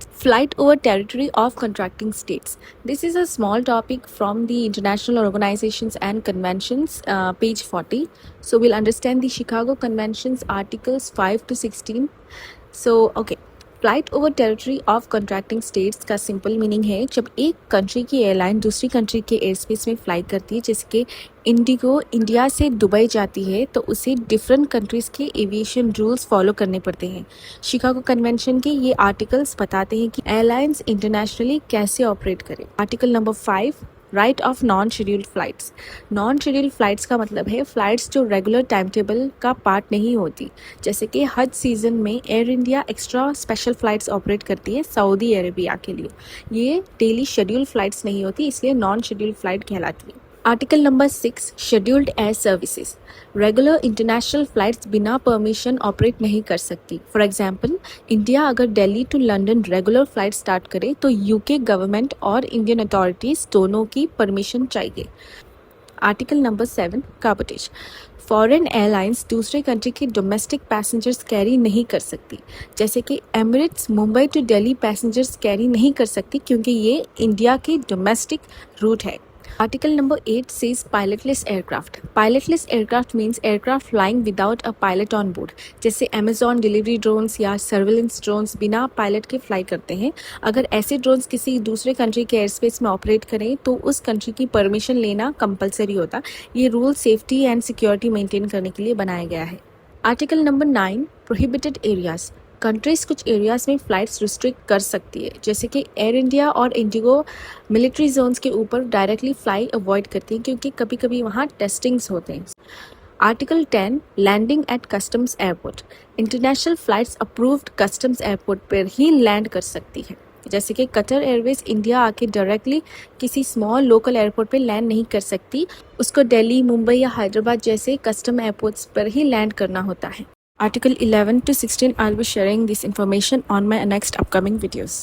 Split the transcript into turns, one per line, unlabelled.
Flight over territory of contracting states. This is a small topic from the International Organizations and Conventions, page 40. So we'll understand the Chicago Conventions, articles 5 to 16. So, okay. Flight over territory of contracting states का simple meaning है जब एक country की airline दूसरी country के air space में fly करती है, जैसे कि इंडिगो इंडिया से दुबई जाती है तो उसे डिफरेंट कंट्रीज़ के एविएशन रूल्स फॉलो करने पड़ते हैं। शिकागो कन्वेंशन के ये आर्टिकल्स बताते हैं कि एयरलाइंस इंटरनेशनली कैसे ऑपरेट करें। Article number 5, right of non scheduled flights. Non scheduled flights का मतलब है फ्लाइट्स जो रेगुलर टाइम टेबल का पार्ट नहीं होती, जैसे कि हज सीज़न में air India extra special flights operate करती है सऊदी अरेबिया के लिए। ये डेली शेड्यूल्ड फ्लाइट्स नहीं होती, इसलिए नॉन शेड्यूल्ड फ्लाइट कहलाती है। Article number 6, scheduled air services. Regular international flights बिना परमिशन ऑपरेट नहीं कर सकती। फॉर एग्जांपल, इंडिया अगर Delhi to London regular flight start करे तो यूके गवर्नमेंट और इंडियन अथॉरिटीज़ दोनों की परमिशन चाहिए। Article number 7, cabotage. Foreign airlines दूसरे कंट्री के डोमेस्टिक पैसेंजर्स कैरी नहीं कर सकती, जैसे कि Emirates Mumbai to Delhi passengers carry नहीं कर सकती क्योंकि ये इंडिया की डोमेस्टिक रूट है। Article number 8 says pilotless aircraft. Pilotless aircraft means aircraft flying without a pilot on board. जैसे Amazon डिलीवरी ड्रोन्स या सर्विलेंस ड्रोन्स बिना पायलट के फ्लाई करते हैं। अगर ऐसे ड्रोन्स किसी दूसरे कंट्री के एयर स्पेस में ऑपरेट करें तो उस कंट्री की परमिशन लेना कंपलसरी होता। ये rule safety and security maintain करने के लिए बनाया गया है। Article number 9, prohibited areas. Countries कुछ एरियाज़ में फ़्लाइट्स रिस्ट्रिक्ट कर सकती है, जैसे कि एयर इंडिया और इंडिगो मिलिट्री जोन्स के ऊपर डायरेक्टली फ्लाई अवॉइड करती हैं क्योंकि कभी कभी वहाँ टेस्टिंग्स होते हैं। Article 10, landing at customs airport. International flights approved customs airport पर ही लैंड कर सकती है, जैसे कि कतर एयरवेज इंडिया आके डायरेक्टली किसी स्मॉल लोकल एयरपोर्ट पे लैंड नहीं कर सकती, उसको दिल्ली, मुंबई या हैदराबाद जैसे कस्टम एयरपोर्ट्स पर ही लैंड करना होता है। Article 11 to 16, I'll be sharing this information on my next upcoming videos.